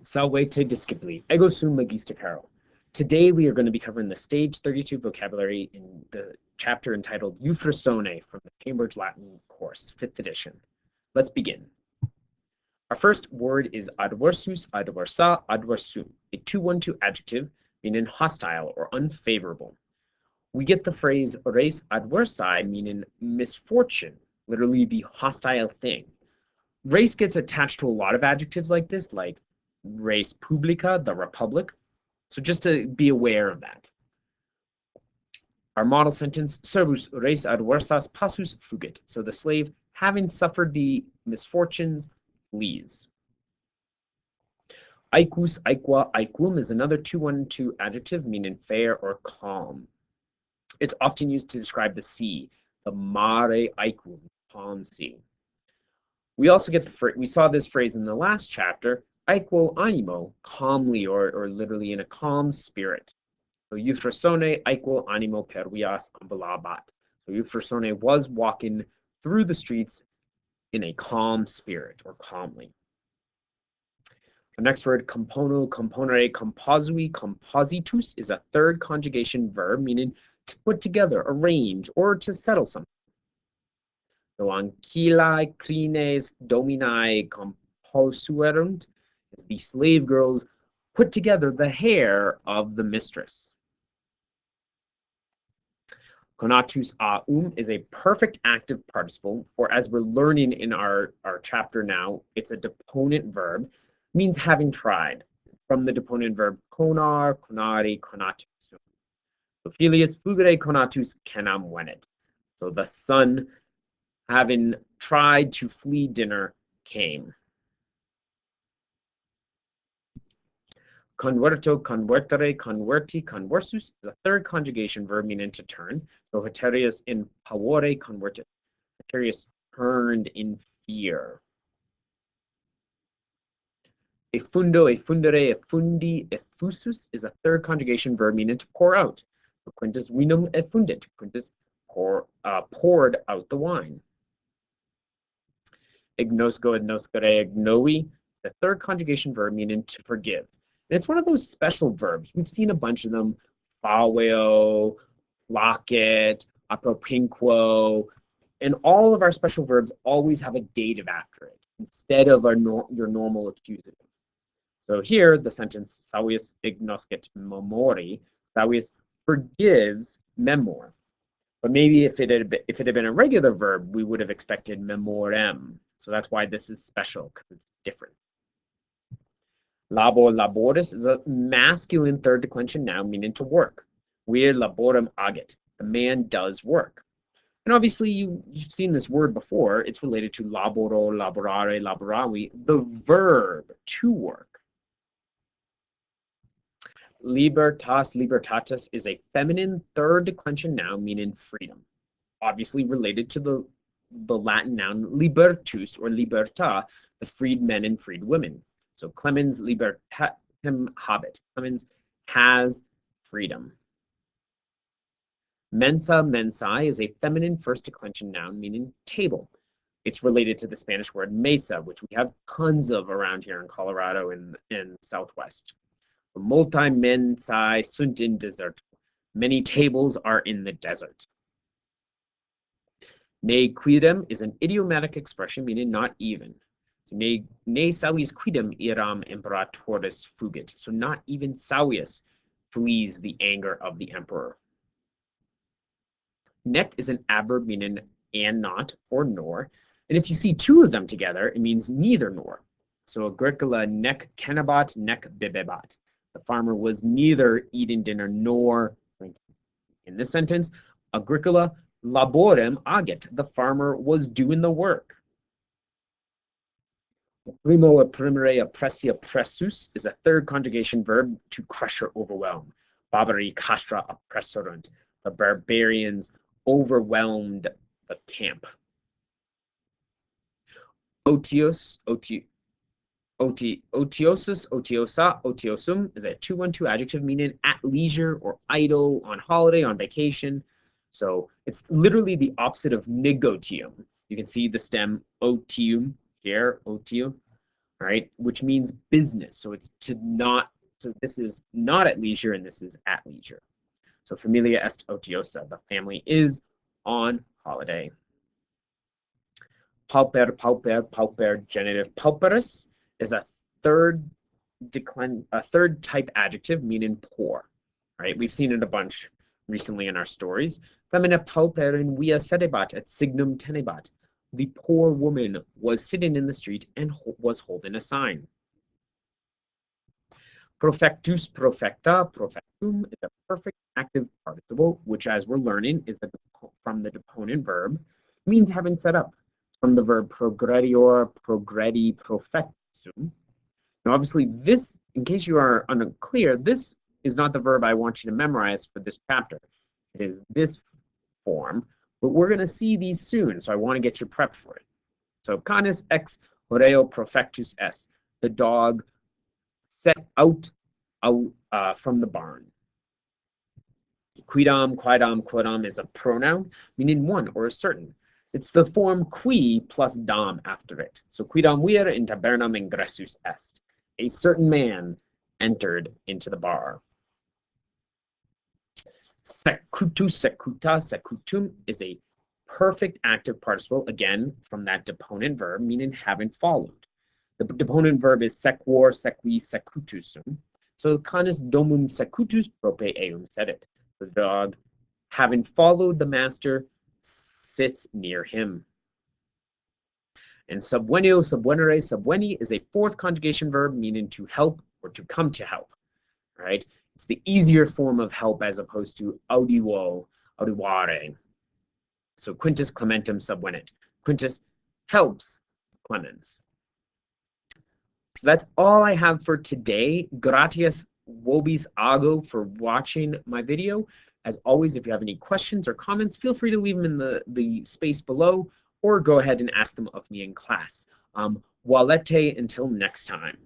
Salvete discipli. Ego sum magister Carroll. Today we are going to be covering the Stage 32 vocabulary in the chapter entitled Euphrosyne from the Cambridge Latin course, 5th edition. Let's begin. Our first word is adversus, adversa, adversum, a 2-1-2 adjective meaning hostile or unfavorable. We get the phrase res adversae meaning misfortune, literally the hostile thing. Res gets attached to a lot of adjectives like this, like res publica, the republic. So just to be aware of that. Our model sentence, servus res adversas passus fugit. So the slave, having suffered the misfortunes, flees. Aequus, aequa, aequum is another 2-1-2 adjective meaning fair or calm. It's often used to describe the sea, the mare aequum, calm sea. We also get we saw this phrase in the last chapter, aequo animo, calmly or literally in a calm spirit. So Euphrosyne aequo animo per vias ambulabat. So Euphrosyne was walking through the streets in a calm spirit or calmly. The next word, compono, componere, composui, compositus, is a third conjugation verb meaning to put together, arrange, or to settle something. So ancillae crines dominae composuerunt is the slave girls put together the hair of the mistress. Conatus aum is a perfect active participle, or as we're learning in our chapter now, it's a deponent verb, means having tried, from the deponent verb conar, conari, conatus. So Filius fugere conatus canam venet. So the son, having tried to flee dinner, came. Converto, convertere, converti, conversus is a third conjugation verb meaning to turn. So heterius in pavore convertit. Heterius turned in fear. Effundo, effundere, effundi, effusus is a third conjugation verb meaning to pour out. So Quintus vinum effundit. Quintus poured out the wine. Ignosco, ignoscere, ignoi is the third conjugation verb meaning to forgive. And it's one of those special verbs. We've seen a bunch of them. Faweo, locket, apropinquo, and all of our special verbs always have a dative after it instead of your normal accusative. So here, the sentence, Savius ignoscet memori, Savius forgives memor. But maybe if it had been a regular verb, we would have expected memorem. So that's why this is special, because it's different. Labor, laboris is a masculine third declension noun meaning to work. Vir laborem agit. The man does work. And obviously, you've seen this word before. It's related to laboro, laborare, laboravi, the verb to work. Libertas, libertatis is a feminine third declension noun meaning freedom. Obviously related to the Latin noun libertus or liberta, the freed men and freed women. So clemens libertatem habet. Clemens has freedom. Mensa, mensae is a feminine first declension noun meaning table. It's related to the Spanish word mesa, which we have tons of around here in Colorado and Southwest. Multi mensae sunt in desert. Many tables are in the desert. Ne quidem is an idiomatic expression meaning not even. So ne savius quidem iram imperatoris fugit. So not even Savius flees the anger of the emperor. Nec is an adverb meaning and not or nor. And if you see two of them together, it means neither nor. So Agricola nec cenabat nec bibebat. The farmer was neither eating dinner nor drinking. In this sentence, Agricola laborem agit. The farmer was doing the work. Primo opprimere oppressi oppressus is a third conjugation verb to crush or overwhelm. Barbari castra oppressorunt. The barbarians overwhelmed the camp. Otios, otiosus, otiosa, otiosum is a 2-1-2 adjective meaning at leisure or idle, on holiday, on vacation. So it's literally the opposite of negotium. You can see the stem otium here, otium. right? Which means business. So it's to not, so this is not at leisure and this is at leisure. So familia est ociosa, the family is on holiday. Pauper, pauper, pauper, genitive. Pauperus is a third type adjective meaning poor, right? We've seen it a bunch recently in our stories. Femina pauperin via sedebat et signum tenebat. The poor woman was sitting in the street and was holding a sign. Profectus, profecta, profectum is a perfect active participle, which, as we're learning, is from the deponent verb, means having set up. From the verb progredior, progredi, profectum. Now, obviously, this, in case you are unclear, this is not the verb I want you to memorize for this chapter. It is this form, but we're going to see these soon, so I want to get you prepped for it. So, canis ex horeo profectus est. The dog set out from the barn. Quidam, quidam, quodam is a pronoun meaning one or a certain. It's the form qui plus dam after it. So quidam vir in tabernam ingressus est. A certain man entered into the bar. Secutus, secuta, secutum is a perfect active participle, again, from that deponent verb, meaning having followed. The deponent verb is sequor, sequi, secutusum. So canis domum secutus prope eum sedet. The dog, having followed the master, sits near him. And subvenio, subvenere, subveni is a fourth conjugation verb meaning to help or to come to help, right? It's the easier form of help as opposed to audivo, audivare. So Quintus Clementum subvenet. Quintus helps Clemens. So that's all I have for today. Gratias vobis ago for watching my video. As always, if you have any questions or comments, feel free to leave them in the space below or go ahead and ask them of me in class. Walete until next time.